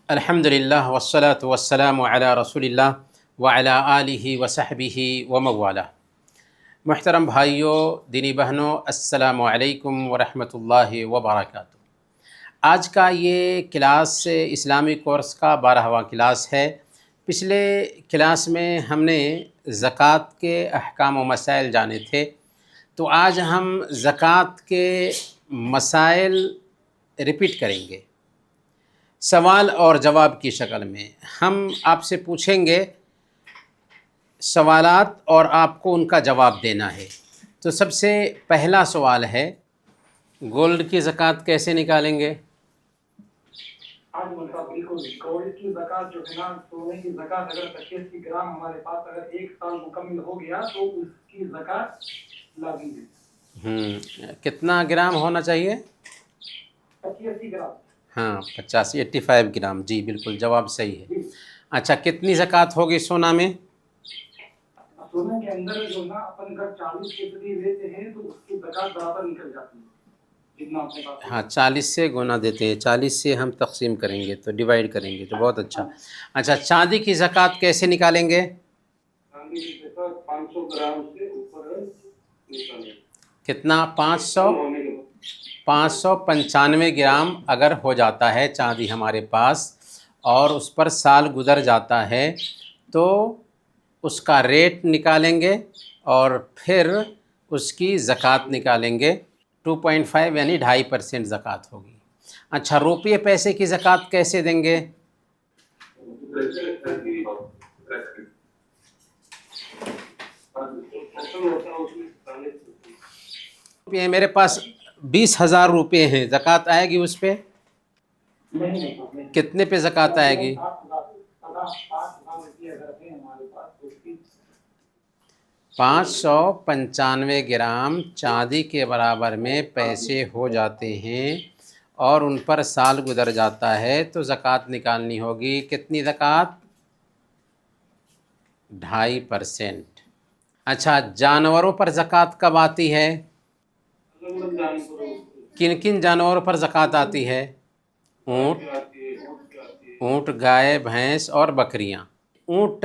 الحمدللہ والصلاة والسلام علی رسول اللہ وعلی آلہ وصحبہ وموالا۔ محترم بھائیوں، دینی بہنوں، السلام علیکم ورحمۃ اللہ وبرکاتہ۔ آج کا یہ کلاس اسلامی کورس کا 12واں کلاس ہے۔ پچھلے کلاس میں ہم نے زکوٰۃ کے احکام و مسائل جانے تھے، تو آج ہم زکوٰۃ کے مسائل ریپیٹ کریں گے، سوال اور جواب کی شکل میں۔ ہم آپ سے پوچھیں گے سوالات اور آپ کو ان کا جواب دینا ہے۔ تو سب سے پہلا سوال ہے، گولڈ کی زکوٰۃ کیسے نکالیں گے؟ بالکل، گولڈ کی زکوٰۃ جو ہے نا، سونے کی زکوٰۃ اگر 85 گرام ہمارے پاس اگر ایک سال مکمل ہو گیا تو اس کی زکوٰۃ لازم ہے۔ کتنا گرام ہونا چاہیے؟ 85 گرام۔ ہاں 85 گرام، جی بالکل جواب صحیح ہے۔ اچھا، کتنی زکوٰۃ ہوگی سونا میں؟ سونے کے اندر جو نا اپن اگر 40% لیتے ہیں تو اس کی زکوٰۃ برابر نکل جاتی ہے، جتنا اپنے پاس۔ ہاں 40 سے گنا دیتے ہیں، 40 سے ہم تقسیم کریں گے تو ڈیوائیڈ کریں گے تو بہت اچھا۔ اچھا، چاندی کی زکوٰۃ کیسے نکالیں گے؟ چاندی کی زکوٰۃ 500 گرام سے اوپر نکالیں۔ کتنا؟ 595 گرام اگر ہو جاتا ہے چاندی ہمارے پاس اور اس پر سال گزر جاتا ہے تو اس کا ریٹ نکالیں گے اور پھر اس کی زکوٰۃ نکالیں گے۔ 2.5 یعنی 2.5% زکوٰۃ ہوگی۔ اچھا، روپیے پیسے کی زکوٰۃ کیسے دیں گے؟ میرے پاس 20,000 روپے ہیں، زکوٰۃ آئے گی اس پہ؟ کتنے پہ زکوٰۃ آئے گی؟ 595 گرام چاندی کے برابر میں پیسے ہو جاتے ہیں اور ان پر سال گزر جاتا ہے تو زکوٰۃ نکالنی ہوگی۔ کتنی زکوٰۃ؟ 2.5%۔ اچھا، جانوروں پر زکوٰۃ کب آتی ہے؟ کن کن جانوروں پر زکوٰۃ آتی ہے؟ اونٹ، گائے، بھینس اور بکریاں۔ اونٹ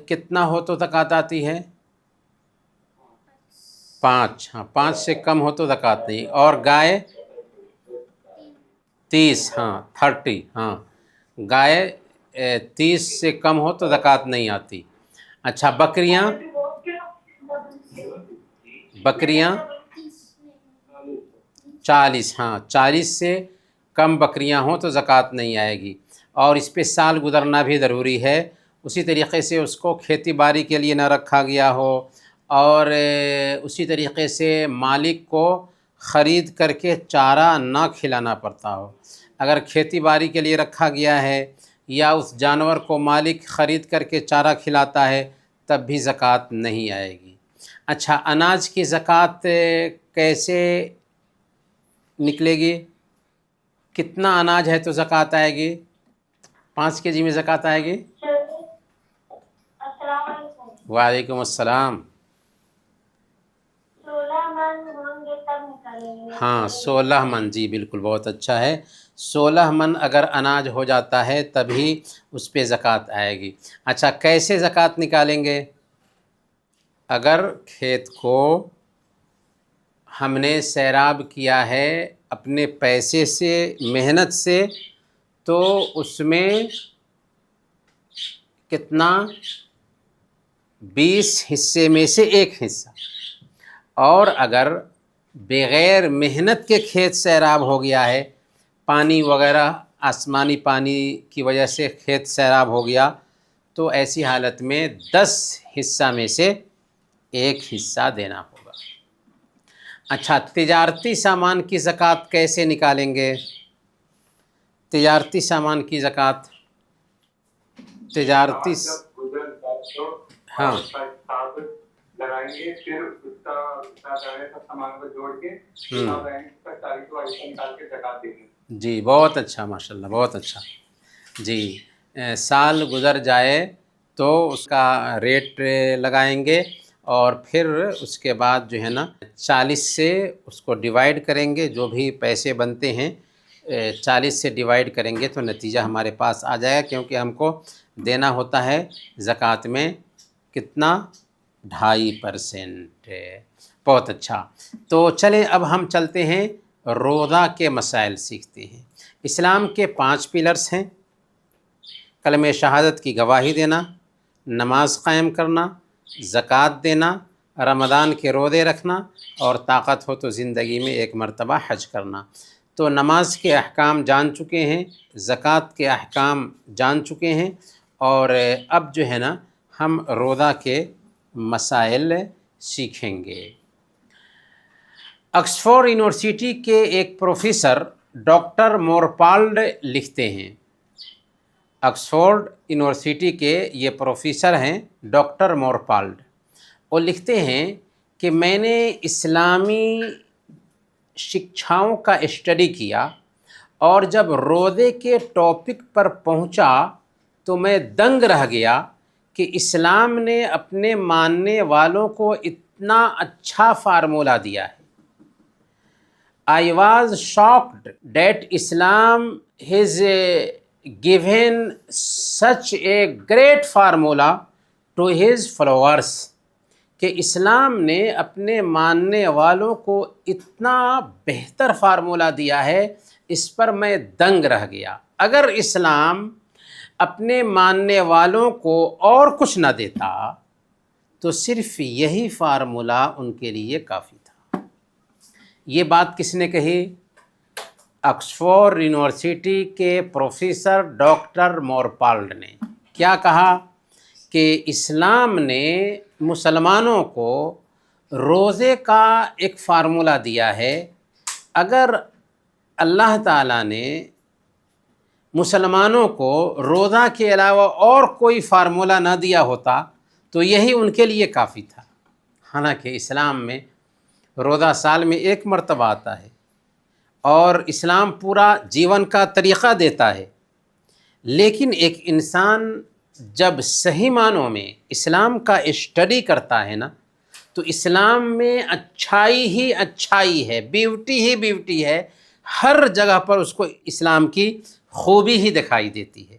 کتنا ہو تو زکوٰۃ آتی ہے؟ 5۔ ہاں 5 سے کم ہو تو زکوٰۃ نہیں۔ اور گائے 30، ہاں 30، ہاں گائے 30 سے کم ہو تو زکوٰۃ نہیں آتی۔ اچھا، بکریاں 40، ہاں 40 سے کم بکریاں ہوں تو زکوٰۃ نہیں آئے گی اور اس پہ سال گزرنا بھی ضروری ہے۔ اسی طریقے سے اس کو کھیتی باڑی کے لیے نہ رکھا گیا ہو اور اسی طریقے سے مالک کو خرید کر کے چارہ نہ کھلانا پڑتا ہو۔ اگر کھیتی باڑی کے لیے رکھا گیا ہے یا اس جانور کو مالک خرید کر کے چارہ کھلاتا ہے تب بھی زکوٰۃ نہیں آئے گی۔ اچھا، اناج کی زکوٰۃ کیسے نکلے گی؟ کتنا اناج ہے تو زکوٰۃ آئے گی؟ 5 کے جی میں زکوٰۃ آئے گی؟ وعلیکم السلام۔ 16 من ہوں گے تب نکالیں گے۔ ہاں 16 من، جی بالکل بہت اچھا ہے۔ 16 من اگر اناج ہو جاتا ہے تبھی اس پہ زکوٰۃ آئے گی۔ اچھا، کیسے زکوٰۃ نکالیں گے؟ اگر کھیت کو ہم نے سیراب کیا ہے اپنے پیسے سے، محنت سے، تو اس میں کتنا؟ 20 حصے میں سے 1 حصہ۔ اور اگر بغیر محنت کے کھیت سیراب ہو گیا ہے، پانی وغیرہ آسمانی پانی کی وجہ سے کھیت سیراب ہو گیا، تو ایسی حالت میں 10 حصہ میں سے 1 حصہ دینا ہوگا۔ اچھا، تجارتی سامان کی زکوٰۃ کیسے نکالیں گے؟ تجارتی سامان کی زکوٰۃ، تجارتی، ہاں لگائیں گے، پھر اس کا سب سامان کو جوڑ کے نکال کے زکوٰۃ دیں گے۔ جی بہت اچھا، ماشاء اللہ بہت اچھا۔ جی، سال گزر جائے تو اس کا ریٹ لگائیں گے اور پھر اس کے بعد جو ہے نا 40 سے اس کو ڈیوائیڈ کریں گے، جو بھی پیسے بنتے ہیں 40 سے ڈیوائڈ کریں گے تو نتیجہ ہمارے پاس آ جائے گا، کیونکہ ہم کو دینا ہوتا ہے زکوٰۃ میں کتنا، 2.5%۔ بہت اچھا، تو چلیں اب ہم چلتے ہیں روزہ کے مسائل سیکھتے ہیں۔ اسلام کے 5 پلرز ہیں: کلمہ شہادت کی گواہی دینا، نماز قائم کرنا، زکوٰۃ دینا، رمضان کے روزے رکھنا، اور طاقت ہو تو زندگی میں 1 مرتبہ حج کرنا۔ تو نماز کے احکام جان چکے ہیں، زکوٰۃ کے احکام جان چکے ہیں، اور اب جو ہے نا ہم روزہ کے مسائل سیکھیں گے۔ آکسفورڈ یونیورسٹی کے ایک پروفیسر ڈاکٹر مورپالڈ لکھتے ہیں، آکسفورڈ یونیورسٹی کے یہ پروفیسر ہیں ڈاکٹر مورپالڈ، وہ لکھتے ہیں کہ میں نے اسلامی شکشاؤں کا اسٹڈی کیا، اور جب روزے کے ٹاپک پر پہنچا تو میں دنگ رہ گیا کہ اسلام نے اپنے ماننے والوں کو اتنا اچھا فارمولہ دیا ہے۔ I was shocked that Islam has given such a great formula to his followers، کہ اسلام نے اپنے ماننے والوں کو اتنا بہتر فارمولہ دیا ہے، اس پر میں دنگ رہ گیا۔ اگر اسلام اپنے ماننے والوں کو اور کچھ نہ دیتا تو صرف یہی فارمولہ ان کے لیے کافی تھا۔ یہ بات کس نے کہی؟ آکسفورڈ یونیورسٹی کے پروفیسر ڈاکٹر مورپالڈ نے۔ کیا کہا؟ کہ اسلام نے مسلمانوں کو روزے کا ایک فارمولہ دیا ہے، اگر اللہ تعالیٰ نے مسلمانوں کو روزہ کے علاوہ اور کوئی فارمولہ نہ دیا ہوتا تو یہی ان کے لیے کافی تھا۔ حالانکہ اسلام میں روزہ سال میں 1 مرتبہ آتا ہے، اور اسلام پورا جیون کا طریقہ دیتا ہے، لیکن ایک انسان جب صحیح معنوں میں اسلام کا اسٹڈی کرتا ہے نا، تو اسلام میں اچھائی ہی اچھائی ہے، بیوٹی ہی بیوٹی ہے، ہر جگہ پر اس کو اسلام کی خوبی ہی دکھائی دیتی ہے۔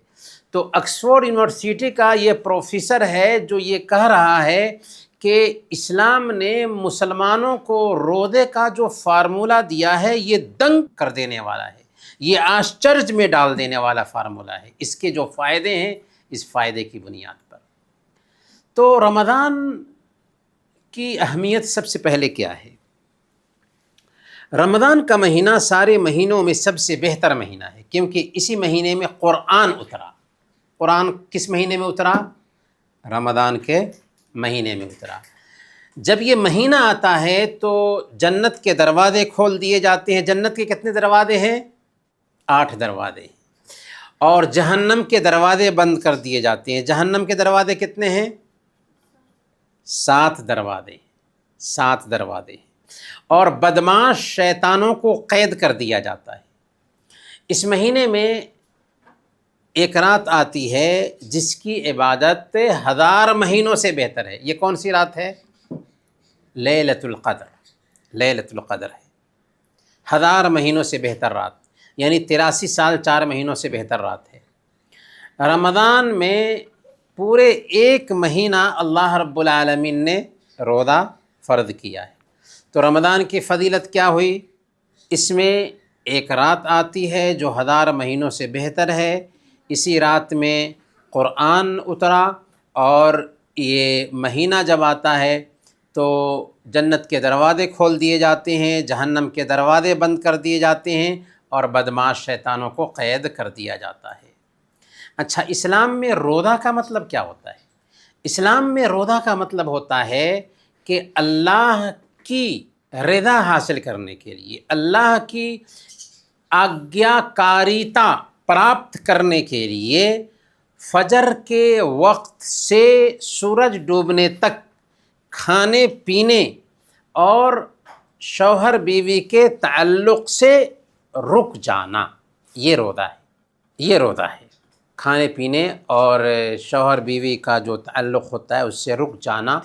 تو آکسفورڈ یونیورسٹی کا یہ پروفیسر ہے جو یہ کہہ رہا ہے کہ اسلام نے مسلمانوں کو روزے کا جو فارمولہ دیا ہے یہ دنگ کر دینے والا ہے، یہ آشچرج میں ڈال دینے والا فارمولہ ہے۔ اس کے جو فائدے ہیں، اس فائدے کی بنیاد پر تو رمضان کی اہمیت سب سے پہلے کیا ہے؟ رمضان کا مہینہ سارے مہینوں میں سب سے بہتر مہینہ ہے، کیونکہ اسی مہینے میں قرآن اترا۔ قرآن کس مہینے میں اترا؟ رمضان کے مہینے میں اترا۔ جب یہ مہینہ آتا ہے تو جنت کے دروازے کھول دیے جاتے ہیں۔ جنت کے کتنے دروازے ہیں؟ 8 دروازے، اور جہنم کے دروازے بند کر دیے جاتے ہیں۔ جہنم کے دروازے کتنے ہیں؟ 7 دروازے، 7 دروازے، اور بدمعاش شیطانوں کو قید کر دیا جاتا ہے۔ اس مہینے میں ایک رات آتی ہے جس کی عبادت 1000 مہینوں سے بہتر ہے۔ یہ کون سی رات ہے؟ لیلۃ القدر۔ لیلۃ القدر ہے 1000 مہینوں سے بہتر رات، یعنی 83 سال 4 مہینوں سے بہتر رات ہے۔ رمضان میں پورے 1 مہینہ اللہ رب العالمین نے روزہ فرض کیا ہے۔ تو رمضان کی فضیلت کیا ہوئی؟ اس میں ایک رات آتی ہے جو 1000 مہینوں سے بہتر ہے۔ اسی رات میں قرآن اترا، اور یہ مہینہ جب آتا ہے تو جنت کے دروازے کھول دیے جاتے ہیں، جہنم کے دروازے بند کر دیے جاتے ہیں، اور بدمعاش شیطانوں کو قید کر دیا جاتا ہے۔ اچھا، اسلام میں روزہ کا مطلب کیا ہوتا ہے؟ اسلام میں روزہ کا مطلب ہوتا ہے کہ اللہ کی رضا حاصل کرنے کے لیے، اللہ کی آگیا کاریتا پراپت کرنے کے لیے فجر کے وقت سے سورج ڈوبنے تک کھانے پینے اور شوہر بیوی کے تعلق سے رک جانا، یہ روزہ ہے۔ یہ روزہ ہے، کھانے پینے اور شوہر بیوی کا جو تعلق ہوتا ہے اس سے رک جانا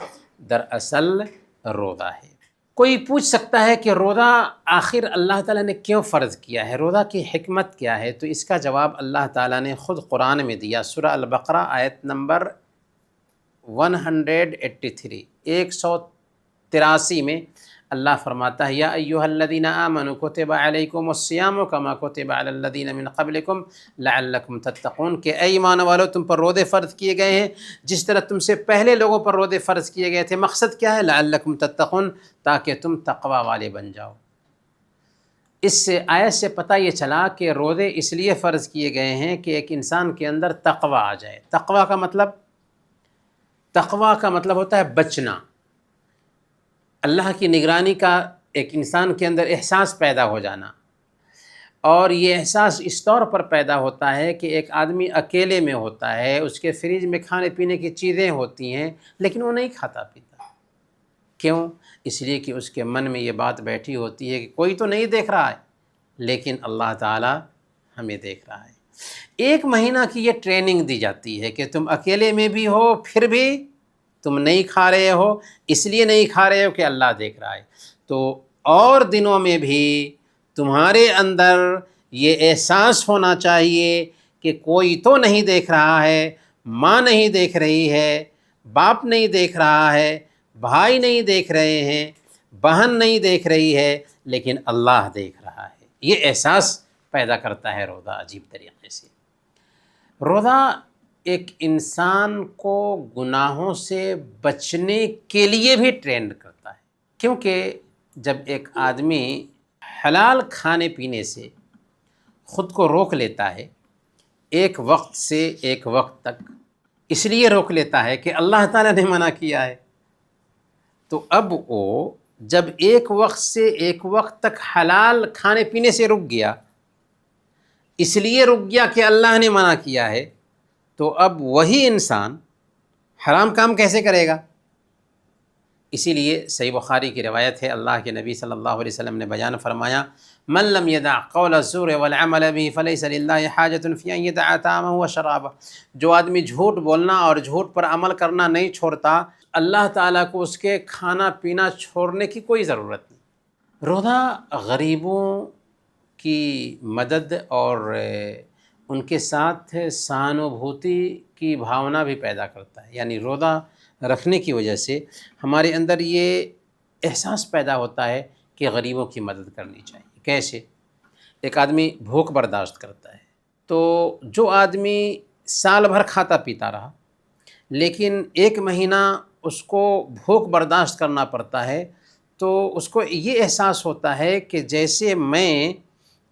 دراصل روزہ ہے۔ کوئی پوچھ سکتا ہے کہ روزہ آخر اللہ تعالیٰ نے کیوں فرض کیا ہے، روزہ کی حکمت کیا ہے؟ تو اس کا جواب اللہ تعالیٰ نے خود قرآن میں دیا۔ سورہ البقرہ آیت نمبر 183 183 میں اللہ فرماتا ہے یا ایھا الذین آمنوا کتب علیکم الصیام کما کتب علی الذین من قبلکم لعلکم تتقون، کہ اے ایمان والو تم پر روزے فرض کیے گئے ہیں جس طرح تم سے پہلے لوگوں پر روزے فرض کیے گئے تھے۔ مقصد کیا ہے؟ لعلکم تتقون، تاکہ تم تقوی والے بن جاؤ۔ اس سے آیت سے پتہ یہ چلا کہ روزے اس لیے فرض کیے گئے ہیں کہ ایک انسان کے اندر تقوی آ جائے۔ تقوی کا مطلب ہوتا ہے بچنا، اللہ کی نگرانی کا ایک انسان کے اندر احساس پیدا ہو جانا، اور یہ احساس اس طور پر پیدا ہوتا ہے کہ ایک آدمی اکیلے میں ہوتا ہے، اس کے فریج میں کھانے پینے کی چیزیں ہوتی ہیں لیکن وہ نہیں کھاتا پیتا۔ کیوں؟ اس لیے کہ اس کے من میں یہ بات بیٹھی ہوتی ہے کہ کوئی تو نہیں دیکھ رہا ہے لیکن اللہ تعالیٰ ہمیں دیکھ رہا ہے۔ 1 مہینہ کی یہ ٹریننگ دی جاتی ہے کہ تم اکیلے میں بھی ہو پھر بھی تم نہیں کھا رہے ہو، اس لیے نہیں کھا رہے ہو کہ اللہ دیکھ رہا ہے، تو اور دنوں میں بھی تمہارے اندر یہ احساس ہونا چاہیے کہ کوئی تو نہیں دیکھ رہا ہے، ماں نہیں دیکھ رہی ہے، باپ نہیں دیکھ رہا ہے، بھائی نہیں دیکھ رہے ہیں، بہن نہیں دیکھ رہی ہے، لیکن اللہ دیکھ رہا ہے۔ یہ احساس پیدا کرتا ہے روزہ عجیب طریقے سے۔ روزہ ایک انسان کو گناہوں سے بچنے کے لیے بھی ٹرینڈ کرتا ہے، کیونکہ جب ایک آدمی حلال کھانے پینے سے خود کو روک لیتا ہے ایک وقت سے ایک وقت تک، اس لیے روک لیتا ہے کہ اللہ تعالیٰ نے منع کیا ہے، تو اب وہ جب ایک وقت سے ایک وقت تک حلال کھانے پینے سے رک گیا، اس لیے رک گیا کہ اللہ نے منع کیا ہے، تو اب وہی انسان حرام کام کیسے کرے گا؟ اسی لیے صحیح بخاری کی روایت ہے، اللہ کے نبی صلی اللہ علیہ وسلم نے بیان فرمایا من لم يدع قول الزور والعمل به فليس لله حاجة في ان يدع طعامه وشرابه، جو آدمی جھوٹ بولنا اور جھوٹ پر عمل کرنا نہیں چھوڑتا، اللہ تعالیٰ کو اس کے کھانا پینا چھوڑنے کی کوئی ضرورت نہیں۔ روزہ غریبوں کی مدد اور ان کے ساتھ سہانوبھوتی کی بھاونا بھی پیدا کرتا ہے، یعنی روزہ رکھنے کی وجہ سے ہمارے اندر یہ احساس پیدا ہوتا ہے کہ غریبوں کی مدد کرنی چاہیے۔ کیسے؟ ایک آدمی بھوک برداشت کرتا ہے، تو جو آدمی سال بھر کھاتا پیتا رہا لیکن 1 مہینہ اس کو بھوک برداشت کرنا پڑتا ہے، تو اس کو یہ احساس ہوتا ہے کہ جیسے میں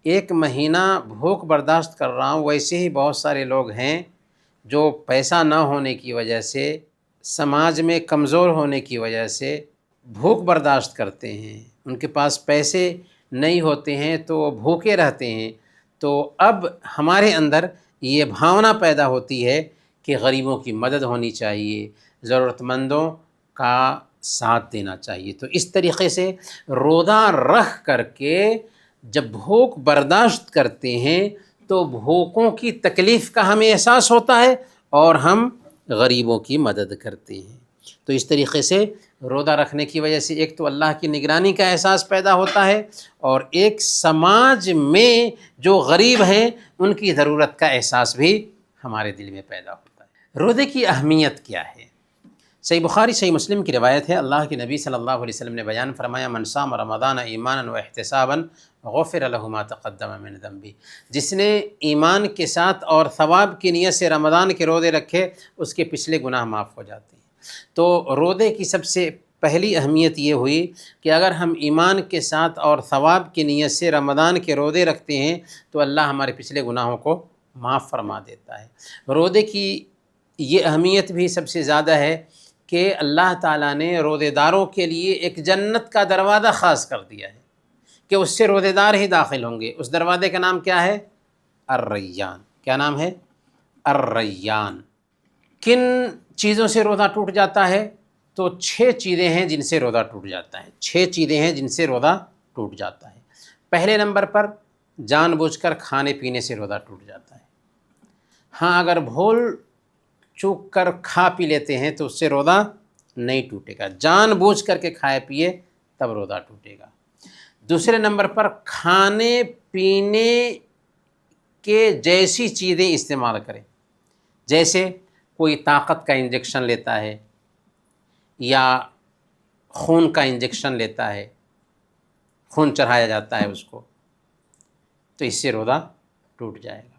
1 مہینہ بھوک برداشت کر رہا ہوں، ویسے ہی بہت سارے لوگ ہیں جو پیسہ نہ ہونے کی وجہ سے، سماج میں کمزور ہونے کی وجہ سے بھوک برداشت کرتے ہیں، ان کے پاس پیسے نہیں ہوتے ہیں تو وہ بھوکے رہتے ہیں۔ تو اب ہمارے اندر یہ بھاونا پیدا ہوتی ہے کہ غریبوں کی مدد ہونی چاہیے، ضرورت مندوں کا ساتھ دینا چاہیے۔ تو اس طریقے سے روزہ رکھ کر کے جب بھوک برداشت کرتے ہیں تو بھوکوں کی تکلیف کا ہمیں احساس ہوتا ہے اور ہم غریبوں کی مدد کرتے ہیں۔ تو اس طریقے سے روزہ رکھنے کی وجہ سے ایک تو اللہ کی نگرانی کا احساس پیدا ہوتا ہے، اور ایک سماج میں جو غریب ہیں ان کی ضرورت کا احساس بھی ہمارے دل میں پیدا ہوتا ہے۔ روزے کی اہمیت کیا ہے؟ صحیح بخاری صحیح مسلم کی روایت ہے، اللہ کے نبی صلی اللہ علیہ وسلم نے بیان فرمایا من صام رمضان ایمانا واحتسابا غفر له ما تقدم من ذنبه، جس نے ایمان کے ساتھ اور ثواب کی نیت سے رمضان کے روزے رکھے اس کے پچھلے گناہ معاف ہو جاتے ہیں۔ تو روزے کی سب سے پہلی اہمیت یہ ہوئی کہ اگر ہم ایمان کے ساتھ اور ثواب کی نیت سے رمضان کے روزے رکھتے ہیں تو اللہ ہمارے پچھلے گناہوں کو معاف فرما دیتا ہے۔ روزے کی یہ اہمیت بھی سب سے زیادہ ہے کہ اللہ تعالیٰ نے روزے داروں کے لیے ایک جنت کا دروازہ خاص کر دیا ہے کہ اس سے روزے دار ہی داخل ہوں گے۔ اس دروازے کا نام کیا ہے؟ الریان۔ کیا نام ہے؟ الریان۔ کن چیزوں سے روزہ ٹوٹ جاتا ہے؟ تو 6 چیزیں ہیں جن سے روزہ ٹوٹ جاتا ہے۔ 6 چیزیں ہیں جن سے روزہ ٹوٹ جاتا ہے۔ پہلے نمبر پر جان بوجھ کر کھانے پینے سے روزہ ٹوٹ جاتا ہے۔ ہاں اگر بھول چوک کر کھا پی لیتے ہیں تو اس سے روزہ نہیں ٹوٹے گا، جان بوجھ کر کے کھائے پیے تب روزہ ٹوٹے گا۔ دوسرے نمبر پر کھانے پینے کے جیسی چیزیں استعمال کریں، جیسے کوئی طاقت کا انجیکشن لیتا ہے یا خون کا انجیکشن لیتا ہے، خون چڑھایا جاتا ہے اس کو، تو اس سے روزہ ٹوٹ جائے گا۔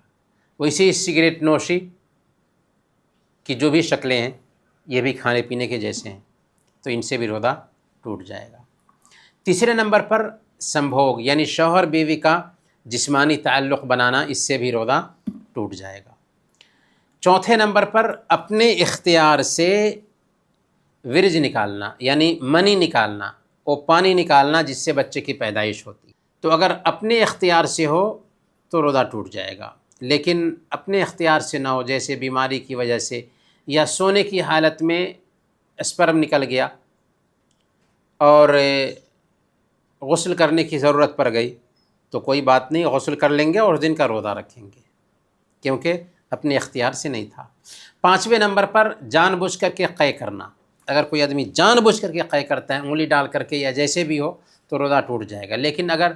ویسے ہی سگریٹ نوشی کی جو بھی شکلیں ہیں یہ بھی کھانے پینے کے جیسے ہیں، تو ان سے بھی روزہ ٹوٹ جائے گا۔ تیسرے نمبر پر سمبھوگ یعنی شوہر بیوی کا جسمانی تعلق بنانا، اس سے بھی روزہ ٹوٹ جائے گا۔ چوتھے نمبر پر اپنے اختیار سے ورج نکالنا یعنی منی نکالنا، وہ پانی نکالنا جس سے بچے کی پیدائش ہوتی، تو اگر اپنے اختیار سے ہو تو روزہ ٹوٹ جائے گا، لیکن اپنے اختیار سے نہ ہو، جیسے بیماری کی وجہ سے یا سونے کی حالت میں اسپرم نکل گیا اور غسل کرنے کی ضرورت پڑ گئی تو کوئی بات نہیں، غسل کر لیں گے اور اس دن کا روزہ رکھیں گے، کیونکہ اپنے اختیار سے نہیں تھا۔ پانچویں نمبر پر جان بوجھ کر کے قے کرنا، اگر کوئی آدمی جان بوجھ کر کے قے کرتا ہے انگلی ڈال کر کے یا جیسے بھی ہو تو روزہ ٹوٹ جائے گا، لیکن اگر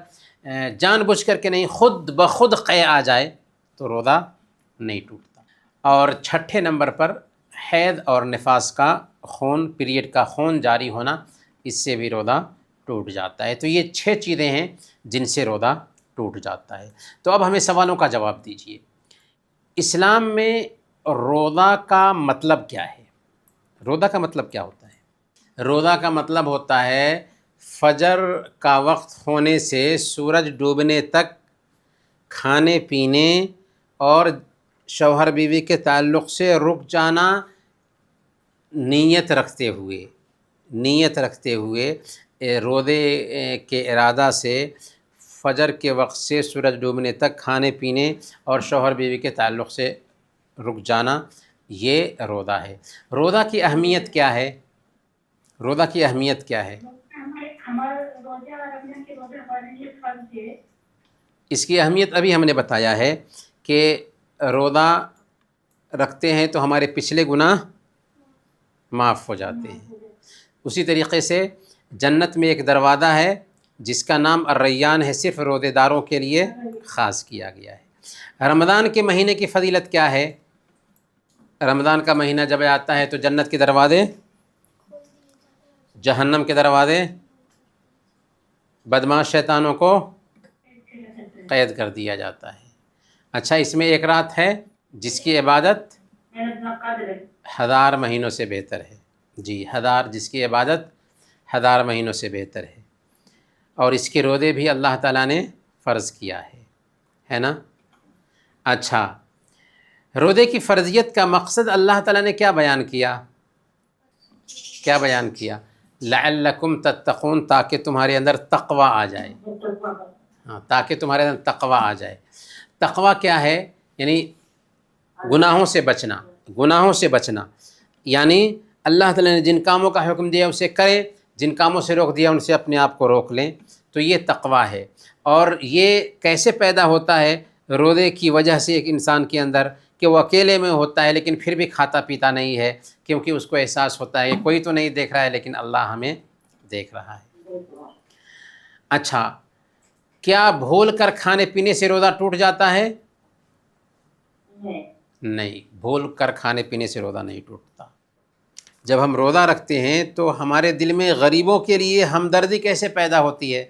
جان بوجھ کر کے نہیں، خود بخود قے آ جائے تو روزہ نہیں ٹوٹتا۔ اور چھٹے نمبر پر حیض اور نفاس کا خون، پیریڈ کا خون جاری ہونا، اس سے بھی روزہ ٹوٹ جاتا ہے۔ تو یہ 6 چیزیں ہیں جن سے روزہ ٹوٹ جاتا ہے۔ تو اب ہمیں سوالوں کا جواب دیجیے۔ اسلام میں روزہ کا مطلب کیا ہے؟ روزہ کا مطلب کیا ہوتا ہے؟ روزہ کا مطلب ہوتا ہے فجر کا وقت ہونے سے سورج ڈوبنے تک کھانے پینے اور شوہر بیوی کے تعلق سے رک جانا، نیت رکھتے ہوئے روزے کے ارادہ سے فجر کے وقت سے سورج ڈوبنے تک کھانے پینے اور شوہر بیوی کے تعلق سے رک جانا، یہ روزہ ہے۔ روزہ کی اہمیت کیا ہے؟ روزہ کی اہمیت کیا ہے؟ اس کی اہمیت ابھی ہم نے بتایا ہے کہ روزہ رکھتے ہیں تو ہمارے پچھلے گناہ معاف ہو جاتے ہیں۔ اسی طریقے سے جنت میں ایک دروازہ ہے جس کا نام الریان ہے، صرف روزے داروں کے لیے خاص کیا گیا ہے۔ رمضان کے مہینے کی فضیلت کیا ہے؟ رمضان کا مہینہ جب آتا ہے تو جنت کے دروازے، جہنم کے دروازے، بدمعاش شیطانوں کو قید کر دیا جاتا ہے۔ اچھا، اس میں ایک رات ہے جس کی عبادت 1000 مہینوں سے بہتر ہے۔ جی، جس کی عبادت 1000 مہینوں سے بہتر ہے، اور اس کے روزے بھی اللہ تعالیٰ نے فرض کیا ہے نا؟ اچھا، روزے کی فرضیت کا مقصد اللہ تعالیٰ نے کیا بیان کیا؟ لعلکم تتقون، تاکہ تمہارے اندر تقوی آ جائے۔ ہاں، تاکہ تمہارے اندر تقوی آ جائے۔ تقوی کیا ہے؟ یعنی گناہوں سے بچنا، یعنی اللہ تعالیٰ نے جن کاموں کا حکم دیا اسے کریں، جن کاموں سے روک دیا ان سے اپنے آپ کو روک لیں، تو یہ تقوی ہے۔ اور یہ کیسے پیدا ہوتا ہے؟ روزے کی وجہ سے ایک انسان کے اندر کہ وہ اکیلے میں ہوتا ہے لیکن پھر بھی کھاتا پیتا نہیں ہے، کیونکہ اس کو احساس ہوتا ہے کہ کوئی تو نہیں دیکھ رہا ہے لیکن اللہ ہمیں دیکھ رہا ہے۔ اچھا، کیا بھول کر کھانے پینے سے روزہ ٹوٹ جاتا ہے؟ نہیں، بھول کر کھانے پینے سے روزہ نہیں ٹوٹتا۔ جب ہم روزہ رکھتے ہیں تو ہمارے دل میں غریبوں کے لیے ہمدردی کیسے پیدا ہوتی ہے؟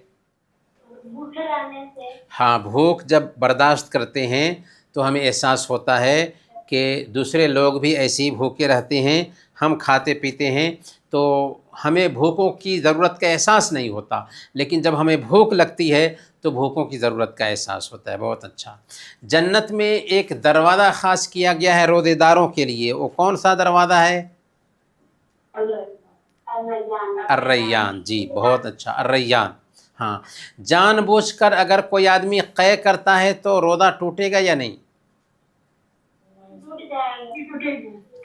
ہاں، بھوک جب برداشت کرتے ہیں تو ہمیں احساس ہوتا ہے کہ دوسرے لوگ بھی ایسے ہی بھوکے رہتے ہیں، ہم کھاتے پیتے ہیں، تو ہمیں بھوکوں کی ضرورت کا احساس نہیں ہوتا، لیکن جب ہمیں بھوک لگتی ہے تو بھوکوں کی ضرورت کا احساس ہوتا ہے۔ بہت اچھا۔ جنت میں ایک دروازہ خاص کیا گیا ہے روزے داروں کے لیے، وہ کون سا دروازہ ہے؟ الریان۔ جی، بہت اچھا، الریان۔ ہاں، جان بوجھ کر اگر کوئی آدمی قے کرتا ہے تو روزہ ٹوٹے گا یا نہیں؟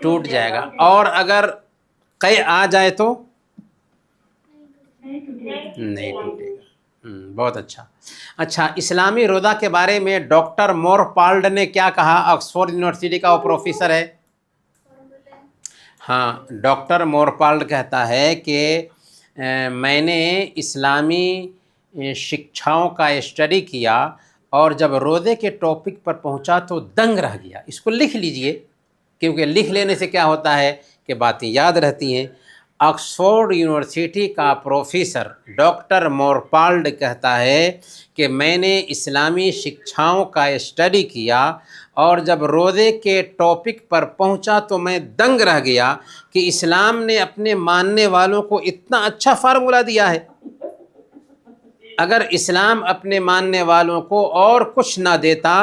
ٹوٹ جائے گا۔ اور اگر قے آ جائے تو نہیں ٹوٹے گا۔ بہت اچھا۔ اچھا، اسلامی روزہ کے بارے میں ڈاکٹر مورپالڈ نے کیا کہا؟ آکسفورڈ یونیورسٹی کا وہ پروفیسر ہے۔ ہاں، ڈاکٹر مورپالڈ کہتا ہے کہ میں نے اسلامی شکشاؤں کا اسٹڈی کیا اور جب روزے کے ٹاپک پر پہنچا تو دنگ رہ گیا. اس کو لکھ لیجئے، کیونکہ لکھ لینے سے کیا ہوتا ہے کہ باتیں یاد رہتی ہیں. آکسفورڈ یونیورسٹی کا پروفیسر ڈاکٹر مورپالڈ کہتا ہے کہ میں نے اسلامی شکشاؤں کا اسٹڈی کیا اور جب روزے کے ٹاپک پر پہنچا تو میں دنگ رہ گیا کہ اسلام نے اپنے ماننے والوں کو اتنا اچھا فارمولہ دیا ہے. اگر اسلام اپنے ماننے والوں کو اور کچھ نہ دیتا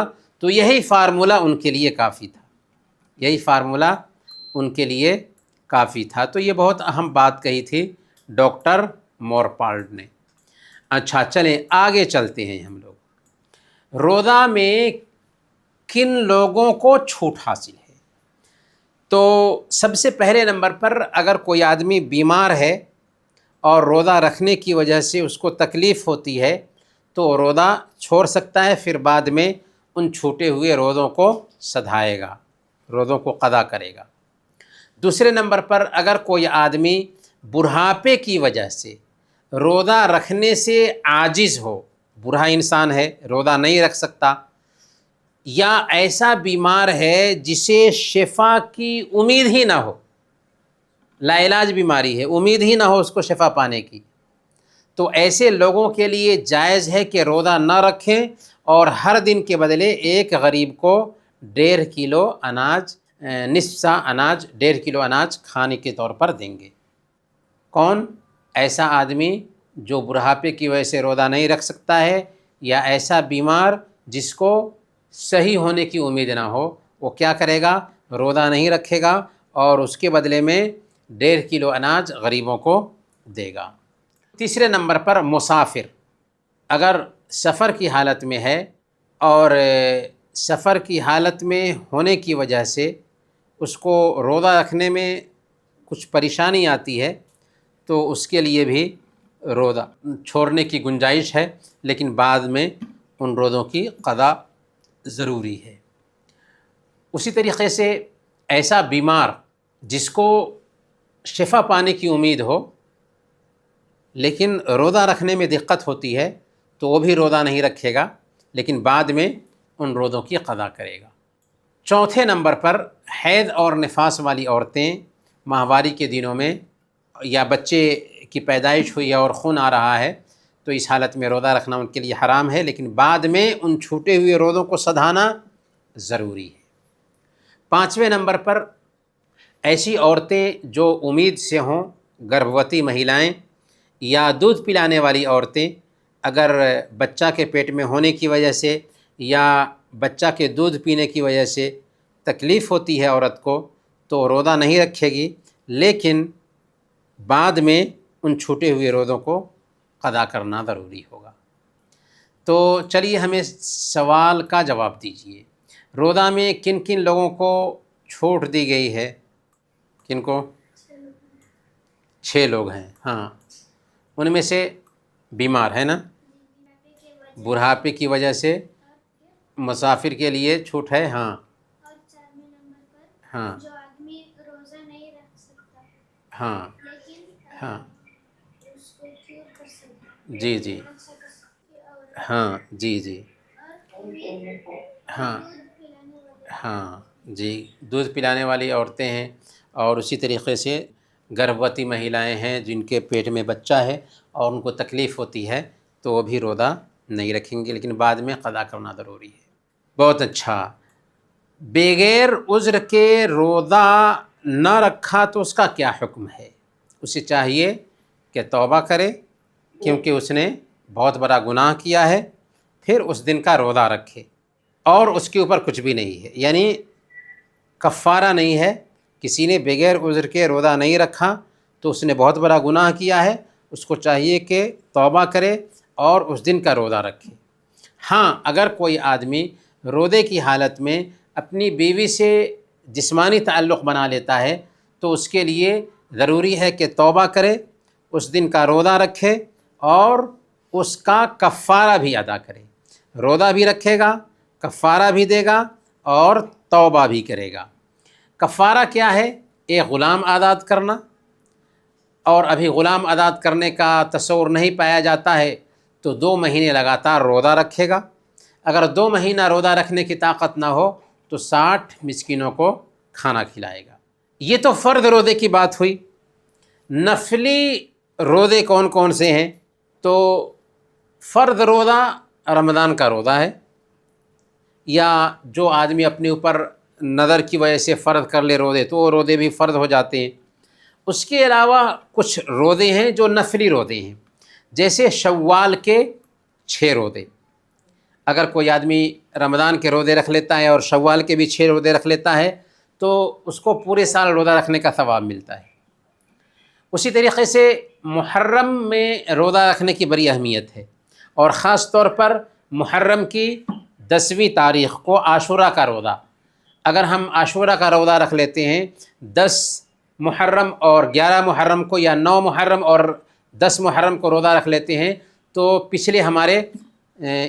تو یہی فارمولہ ان کے لیے کافی تھا، یہی فارمولہ ان کے لیے کافی تھا. تو یہ بہت اہم بات کہی تھی ڈاکٹر مورپالڈ نے. اچھا چلیں آگے چلتے ہیں ہم لوگ. روزہ میں کن لوگوں کو چھوٹ حاصل ہے؟ تو سب سے پہلے نمبر پر اگر کوئی آدمی بیمار ہے اور روزہ رکھنے کی وجہ سے اس کو تکلیف ہوتی ہے تو روزہ چھوڑ سکتا ہے، پھر بعد میں ان چھوٹے ہوئے روزوں کو سدھائے گا، روزوں کو قضا کرے گا. دوسرے نمبر پر اگر کوئی آدمی بڑھاپے کی وجہ سے روزہ رکھنے سے عاجز ہو، بوڑھا انسان ہے روزہ نہیں رکھ سکتا، یا ایسا بیمار ہے جسے شفا کی امید ہی نہ ہو، لا علاج بیماری ہے، امید ہی نہ ہو اس کو شفا پانے کی، تو ایسے لوگوں کے لیے جائز ہے کہ روزہ نہ رکھیں اور ہر دن کے بدلے ایک غریب کو 1.5 کلو اناج، نصف سا اناج، 1.5 کلو اناج کھانے کے طور پر دیں گے. کون؟ ایسا آدمی جو بڑھاپے کی وجہ سے روزہ نہیں رکھ سکتا ہے یا ایسا بیمار جس کو صحیح ہونے کی امید نہ ہو، وہ کیا کرے گا؟ روزہ نہیں رکھے گا اور اس کے بدلے میں 1.5 کلو اناج غریبوں کو دے گا. تیسرے نمبر پر مسافر اگر سفر کی حالت میں ہے اور سفر کی حالت میں ہونے کی وجہ سے اس کو روزہ رکھنے میں کچھ پریشانی آتی ہے تو اس کے لیے بھی روزہ چھوڑنے کی گنجائش ہے، لیکن بعد میں ان روزوں کی قضا ضروری ہے. اسی طریقے سے ایسا بیمار جس کو شفا پانے کی امید ہو لیکن روزہ رکھنے میں دقت ہوتی ہے تو وہ بھی روزہ نہیں رکھے گا، لیکن بعد میں ان روزوں کی قضا کرے گا. چوتھے نمبر پر حیض اور نفاس والی عورتیں ماہواری کے دنوں میں یا بچے کی پیدائش ہوئی اور خون آ رہا ہے تو اس حالت میں روزہ رکھنا ان کے لیے حرام ہے، لیکن بعد میں ان چھوٹے ہوئے روزوں کو سدھانا ضروری ہے. پانچویں نمبر پر ایسی عورتیں جو امید سے ہوں، گربھوتی مہیلائیں یا دودھ پلانے والی عورتیں، اگر بچہ کے پیٹ میں ہونے کی وجہ سے یا بچہ کے دودھ پینے کی وجہ سے تکلیف ہوتی ہے عورت کو تو روزہ نہیں رکھے گی، لیکن بعد میں ان چھوٹے ہوئے روزوں کو قضا کرنا ضروری ہوگا. تو چلیے ہمیں سوال کا جواب دیجیے. روزہ میں کن کن لوگوں کو چھوٹ دی گئی ہے؟ کن کو؟ 6 لوگ ہیں. ہاں، ان میں سے بیمار ہے نا، بڑھاپے کی وجہ سے، مسافر کے لیے چھوٹ ہے. ہاں اور 4ویں نمبر پر ہاں جو آدمی روزہ نہیں رکھ سکتا ہاں لیکن ہاں اس کو کیور کر سکتا، جی جی اچھا کر سکتا، اور ہاں جی جی ہاں دودھ پلانے والے. ہاں جی، دودھ پلانے والی عورتیں ہیں اور اسی طریقے سے گربھوتی مہیلائیں ہیں جن کے پیٹ میں بچہ ہے اور ان کو تکلیف ہوتی ہے تو وہ بھی روزہ نہیں رکھیں گے، لیکن بعد میں قضا کرنا ضروری ہے. بہت اچھا. بغیر عذر کے روزہ نہ رکھا تو اس کا کیا حکم ہے؟ اسے چاہیے کہ توبہ کرے کیونکہ اس نے بہت بڑا گناہ کیا ہے، پھر اس دن کا روزہ رکھے اور اس کے اوپر کچھ بھی نہیں ہے، یعنی کفارہ نہیں ہے. کسی نے بغیر عذر کے روزہ نہیں رکھا تو اس نے بہت بڑا گناہ کیا ہے، اس کو چاہیے کہ توبہ کرے اور اس دن کا روزہ رکھے. ہاں، اگر کوئی آدمی روزے کی حالت میں اپنی بیوی سے جسمانی تعلق بنا لیتا ہے تو اس کے لیے ضروری ہے کہ توبہ کرے، اس دن کا روزہ رکھے اور اس کا کفارہ بھی ادا کرے. روزہ بھی رکھے گا، کفارہ بھی دے گا اور توبہ بھی کرے گا. کفارہ کیا ہے؟ ایک غلام آزاد کرنا اور ابھی غلام آزاد کرنے کا تصور نہیں پایا جاتا ہے تو 2 مہینے لگاتار روزہ رکھے گا. اگر 2 مہینہ روزہ رکھنے کی طاقت نہ ہو تو 60 مسکینوں کو کھانا کھلائے گا. یہ تو فرض روزے کی بات ہوئی. نفلی روزے کون کون سے ہیں؟ تو فرض روزہ رمضان کا روزہ ہے، یا جو آدمی اپنے اوپر نظر کی وجہ سے فرض کر لے روزے تو وہ روزے بھی فرض ہو جاتے ہیں. اس کے علاوہ کچھ روزے ہیں جو نفلی روزے ہیں، جیسے شوال کے 6 روزے. اگر کوئی آدمی رمضان کے روزے رکھ لیتا ہے اور شوال کے بھی 6 روزے رکھ لیتا ہے تو اس کو پورے سال روزہ رکھنے کا ثواب ملتا ہے. اسی طریقے سے محرم میں روزہ رکھنے کی بڑی اہمیت ہے، اور خاص طور پر محرم کی 10ویں تاریخ کو عاشورہ کا روزہ. اگر ہم عاشورہ کا روزہ رکھ لیتے ہیں 10 محرم اور 11 محرم کو، یا 9 محرم اور 10 محرم کو روزہ رکھ لیتے ہیں تو پچھلے ہمارے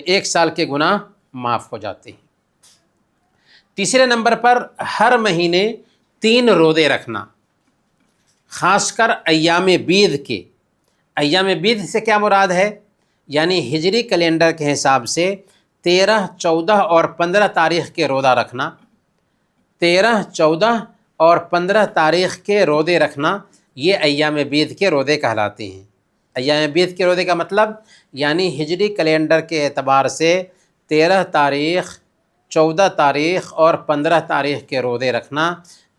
1 سال کے گناہ معاف ہو جاتے ہیں. تیسرے نمبر پر ہر مہینے 3 روزے رکھنا، خاص کر ایام بیض کے. ایام بیض سے کیا مراد ہے؟ یعنی ہجری کیلنڈر کے حساب سے 13، 14 اور 15 تاریخ کے روزہ رکھنا. 13، 14 اور 15 تاریخ کے روزے رکھنا یہ ایام بیض کے روزے کہلاتے ہیں. ایام بیض کے روزے کا مطلب یعنی ہجری کیلنڈر کے اعتبار سے 13 تاریخ، 14 تاریخ اور 15 تاریخ کے روزے رکھنا،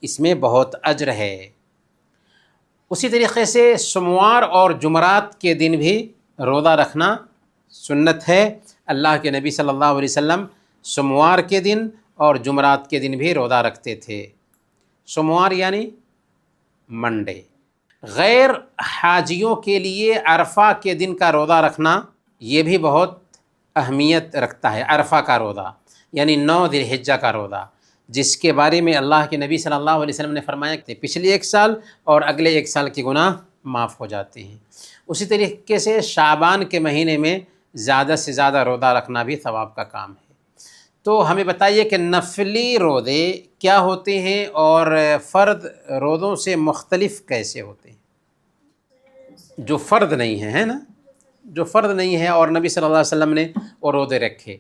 اس میں بہت اجر ہے. اسی طریقے سے سوموار اور جمعرات کے دن بھی روزہ رکھنا سنت ہے. اللہ کے نبی صلی اللہ علیہ وسلم سوموار کے دن اور جمعرات کے دن بھی روزہ رکھتے تھے. سوموار یعنی منڈے. غیر حاجیوں کے لیے عرفہ کے دن کا روزہ رکھنا یہ بھی بہت اہمیت رکھتا ہے. عرفہ کا روزہ یعنی 9 ذی الحجہ کا روزہ، جس کے بارے میں اللہ کے نبی صلی اللہ علیہ وسلم نے فرمایا کہ پچھلے 1 سال اور اگلے 1 سال کے گناہ معاف ہو جاتے ہیں. اسی طریقے سے شعبان کے مہینے میں زیادہ سے زیادہ روزہ رکھنا بھی ثواب کا کام ہے. تو ہمیں بتائیے کہ نفلی روزے کیا ہوتے ہیں اور فرض روزوں سے مختلف کیسے ہوتے ہیں؟ جو فرض نہیں ہیں، ہے نا، جو فرض نہیں ہے اور نبی صلی اللہ علیہ وسلم نے وہ روزے رکھے.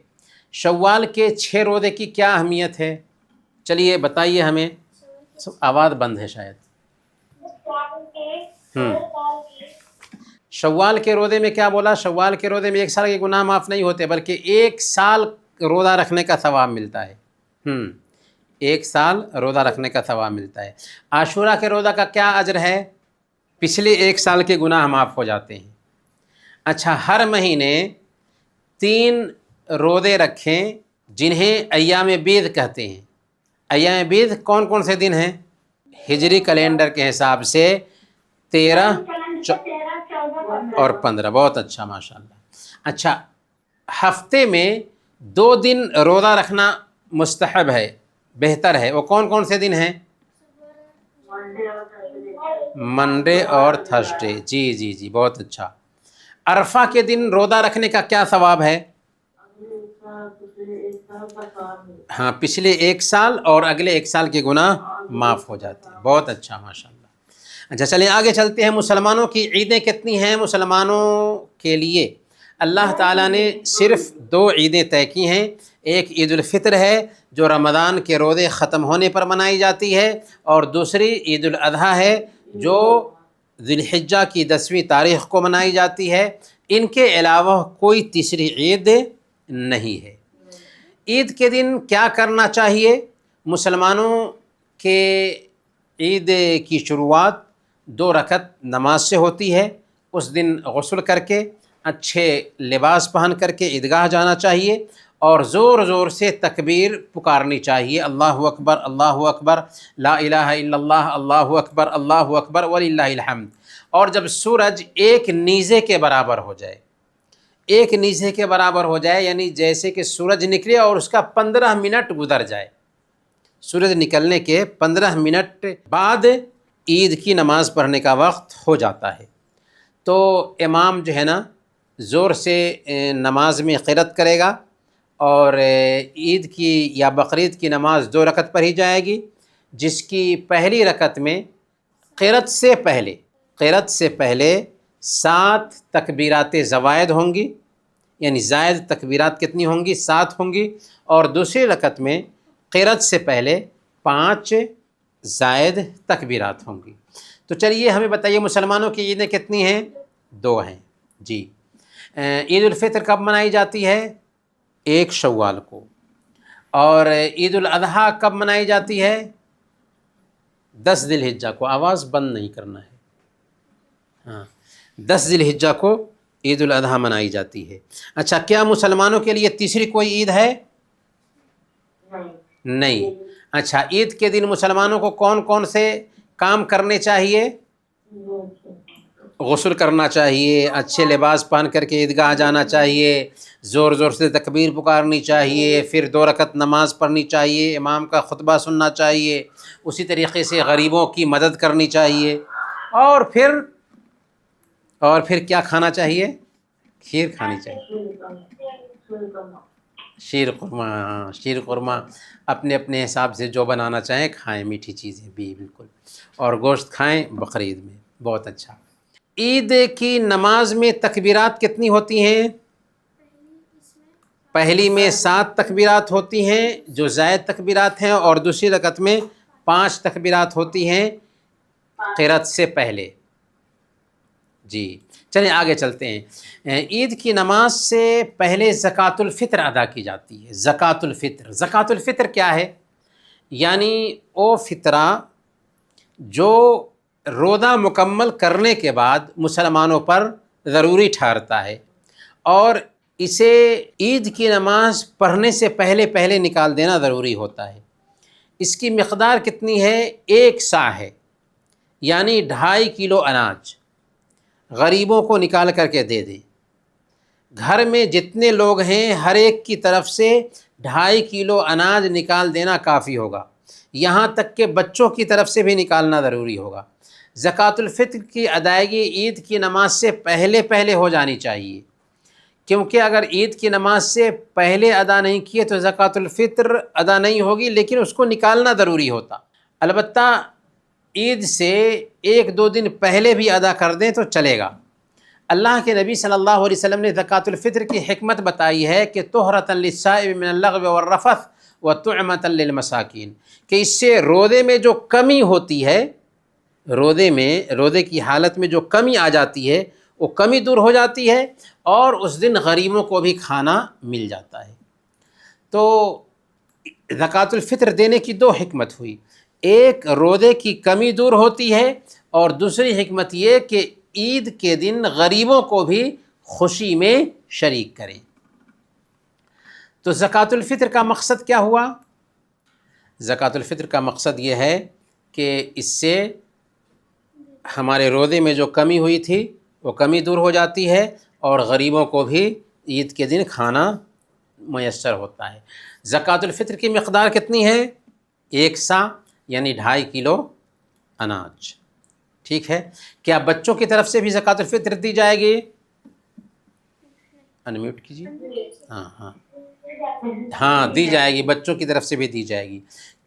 شوال کے 6 روزے کی کیا اہمیت ہے؟ چلیے بتائیے ہمیں. آواز بند ہے شاید. شوال کے روزے میں کیا بولا؟ شوال کے روزے میں 1 سال کے گناہ معاف نہیں ہوتے بلکہ 1 سال روزہ رکھنے کا ثواب ملتا ہے. 1 سال روزہ رکھنے کا ثواب ملتا ہے. عاشورہ کے روزہ کا کیا اجر ہے؟ پچھلے 1 سال کے گناہ معاف ہو جاتے ہیں. اچھا، ہر مہینے 3 روزے رکھیں جنہیں ایام بیض کہتے ہیں. ایام بیض کون کون سے دن ہیں؟ ہجری کیلنڈر کے حساب سے 13 اور 15. بہت اچھا، ماشاءاللہ. اچھا، ہفتے میں 2 دن روزہ رکھنا مستحب ہے، بہتر ہے. وہ کون کون سے دن ہیں؟ منڈے اور تھرسڈے. جی بہت اچھا. عرفہ کے دن روزہ رکھنے کا کیا ثواب ہے؟ ہاں، پچھلے 1 سال اور اگلے 1 سال کے گناہ معاف ہو جاتے ہیں. بہت اچھا، ماشاءاللہ. اچھا چلیں آگے چلتے ہیں. مسلمانوں کی عیدیں کتنی ہیں؟ مسلمانوں کے لیے اللہ تعالیٰ نے صرف 2 عیدیں طے کی ہیں. ایک عید الفطر ہے جو رمضان کے روزے ختم ہونے پر منائی جاتی ہے، اور دوسری عید الاضحیٰ ہے جو ذی الحجہ کی 10ویں تاریخ کو منائی جاتی ہے. ان کے علاوہ کوئی تیسری عید نہیں ہے. عید کے دن کیا کرنا چاہیے؟ مسلمانوں کے عید کی شروعات 2 رکعت نماز سے ہوتی ہے. اس دن غسل کر کے اچھے لباس پہن کر کے عیدگاہ جانا چاہیے اور زور زور سے تکبیر پکارنی چاہیے. اللہ اکبر، اللہ اکبر، لا الہ الا اللہ، اللہ اکبر، اللہ اکبر وللہ الحمد. اور جب سورج 1 نیزے کے برابر ہو جائے، 1 نیزے کے برابر ہو جائے یعنی جیسے کہ سورج نکلے اور اس کا 15 منٹ گزر جائے، سورج نکلنے کے 15 منٹ بعد عید کی نماز پڑھنے کا وقت ہو جاتا ہے. تو امام جو ہے نا زور سے نماز میں قرات کرے گا، اور عید کی یا بقرعید کی نماز 2 رکعت پڑھی جائے گی، جس کی پہلی رکعت میں قرات سے پہلے قرت سے پہلے 7 تکبیرات زوائد ہوں گی، یعنی زائد تکبیرات کتنی ہوں گی؟ 7 ہوں گی، اور دوسری رکعت میں قرت سے پہلے 5 زائد تکبیرات ہوں گی۔ تو چلیے ہمیں بتائیے مسلمانوں کی عیدیں کتنی ہیں؟ 2 ہیں جی۔ عید الفطر کب منائی جاتی ہے؟ 1 شوال کو۔ اور عید الاضحیٰ کب منائی جاتی ہے؟ 10 ذی الحجہ کو۔ آواز بند نہیں کرنا ہے، ہاں، 10 ذی الحجہ کو عید الاضحیٰ منائی جاتی ہے۔ اچھا، کیا مسلمانوں کے لیے تیسری کوئی عید ہے؟ نہیں۔ اچھا، عید کے دن مسلمانوں کو کون کون سے کام کرنے چاہیے؟ غسل کرنا چاہیے، اچھے لباس پہن کر کے عیدگاہ جانا چاہیے، زور زور سے تکبیر پکارنی چاہیے، پھر 2 رکعت نماز پڑھنی چاہیے، امام کا خطبہ سننا چاہیے، اسی طریقے سے غریبوں کی مدد کرنی چاہیے، اور پھر کیا کھانا چاہیے؟ کھیر کھانی چاہیے، شیر قورمہ۔ ہاں، شیر قورمہ اپنے اپنے حساب سے جو بنانا چاہیں کھائیں، میٹھی چیزیں بھی بالکل، اور گوشت کھائیں بقرعید میں۔ بہت اچھا۔ عید کی نماز میں تکبیرات کتنی ہوتی ہیں؟ پہلی میں 7 تکبیرات ہوتی ہیں جو زائد تکبیرات ہیں، اور دوسری رکعت میں 5 تکبیرات ہوتی ہیں قرات سے پہلے۔ جی چلیں آگے چلتے ہیں۔ عید کی نماز سے پہلے زکوٰۃ الفطر ادا کی جاتی ہے۔ زکوٰۃ الفطر، زکوٰۃ الفطر کیا ہے؟ یعنی وہ فطرہ جو روزہ مکمل کرنے کے بعد مسلمانوں پر ضروری ٹھہرتا ہے، اور اسے عید کی نماز پڑھنے سے پہلے نکال دینا ضروری ہوتا ہے۔ اس کی مقدار کتنی ہے؟ 1 صاع ہے، یعنی 2.5 کلو اناج غریبوں کو نکال کر کے دے دیں۔ گھر میں جتنے لوگ ہیں ہر ایک کی طرف سے 2.5 کلو اناج نکال دینا کافی ہوگا، یہاں تک کہ بچوں کی طرف سے بھی نکالنا ضروری ہوگا۔ زکوٰۃ الفطر کی ادائیگی عید کی نماز سے پہلے ہو جانی چاہیے، کیونکہ اگر عید کی نماز سے پہلے ادا نہیں کیے تو زکوٰۃ الفطر ادا نہیں ہوگی، لیکن اس کو نکالنا ضروری ہوتا۔ البتہ عید سے 1-2 دن پہلے بھی ادا کر دیں تو چلے گا۔ اللہ کے نبی صلی اللہ علیہ وسلم نے زکوٰۃ الفطر کی حکمت بتائی ہے کہ طہرۃ للصائم من اللغو والرفث وطعمۃ للمساکین، کہ اس سے روزے میں جو کمی ہوتی ہے، روزے کی حالت میں جو کمی آ جاتی ہے وہ کمی دور ہو جاتی ہے، اور اس دن غریبوں کو بھی کھانا مل جاتا ہے۔ تو زکوٰۃ الفطر دینے کی 2 حکمت ہوئی، ایک روزے کی کمی دور ہوتی ہے، اور دوسری حکمت یہ کہ عید کے دن غریبوں کو بھی خوشی میں شریک کریں۔ تو زکوٰۃ الفطر کا مقصد کیا ہوا؟ زکوٰۃ الفطر کا مقصد یہ ہے کہ اس سے ہمارے روزے میں جو کمی ہوئی تھی وہ کمی دور ہو جاتی ہے، اور غریبوں کو بھی عید کے دن کھانا میسر ہوتا ہے۔ زکوٰۃ الفطر کی مقدار کتنی ہے؟ 1 صاع، یعنی 2.5 کلو اناج۔ ٹھیک ہے، کیا بچوں کی طرف سے بھی زکوٰۃ الفطر دی جائے گی؟ انمیوٹ کیجیے۔ ہاں دی جائے گی، بچوں کی طرف سے بھی دی جائے گی۔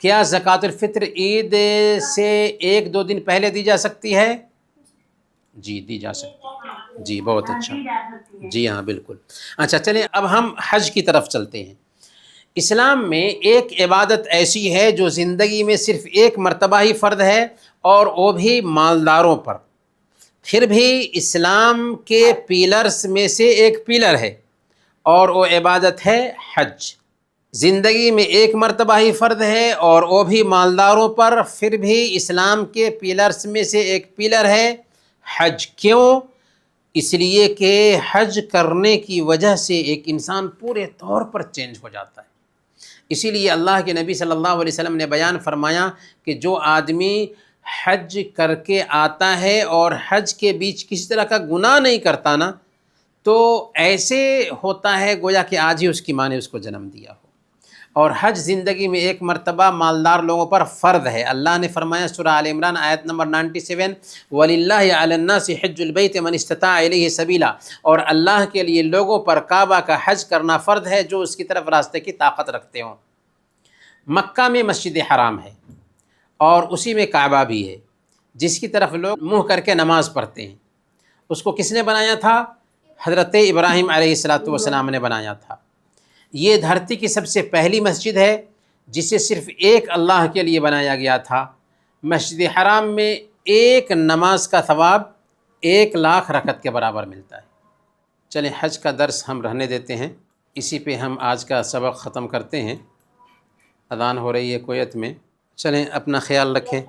کیا زکوٰۃ الفطر عید سے 1-2 دن پہلے دی جا سکتی ہے؟ جی دی جا سکتی ہے، جی بہت اچھا، جی ہاں بالکل۔ اچھا چلیں اب ہم حج کی طرف چلتے ہیں۔ اسلام میں ایک عبادت ایسی ہے جو زندگی میں صرف 1 مرتبہ ہی فرض ہے، اور وہ بھی مالداروں پر۔ پھر بھی اسلام کے پیلرز میں سے ایک پیلر ہے، اور وہ عبادت ہے حج۔ زندگی میں 1 مرتبہ ہی فرض ہے، اور وہ بھی مالداروں پر، پھر بھی اسلام کے پیلرز میں سے ایک پیلر ہے حج۔ کیوں؟ اس لیے کہ حج کرنے کی وجہ سے ایک انسان پورے طور پر چینج ہو جاتا ہے۔ اسی لیے اللہ کے نبی صلی اللہ علیہ وسلم نے بیان فرمایا کہ جو آدمی حج کر کے آتا ہے اور حج کے بیچ کسی طرح کا گناہ نہیں کرتا نا، تو ایسے ہوتا ہے گویا کہ آج ہی اس کی ماں نے اس کو جنم دیا ہو۔ اور حج زندگی میں 1 مرتبہ مالدار لوگوں پر فرض ہے۔ اللہ نے فرمایا سورہ آل عمران آیت نمبر 97، وَلِلَّهِ عَلَى النَّاسِ حِجُّ الْبَيْتِ مَنِ اسْتَطَاعَ إِلَيْهِ سَبِيلًا، اور اللہ کے لیے لوگوں پر کعبہ کا حج کرنا فرض ہے جو اس کی طرف راستے کی طاقت رکھتے ہوں۔ مکہ میں مسجد حرام ہے، اور اسی میں کعبہ بھی ہے۔ جس کی طرف لوگ منہ کر کے نماز پڑھتے ہیں، اس کو کس نے بنایا تھا؟ حضرت ابراہیم علیہ السلام نے بنایا تھا۔ یہ دھرتی کی سب سے پہلی مسجد ہے جسے صرف ایک اللہ کے لیے بنایا گیا تھا۔ مسجد حرام میں ایک نماز کا ثواب 1,00,000 رکعت کے برابر ملتا ہے۔ چلیں حج کا درس ہم رہنے دیتے ہیں، اسی پہ ہم آج کا سبق ختم کرتے ہیں۔ اذان ہو رہی ہے کویت میں، چلیں اپنا خیال رکھیں۔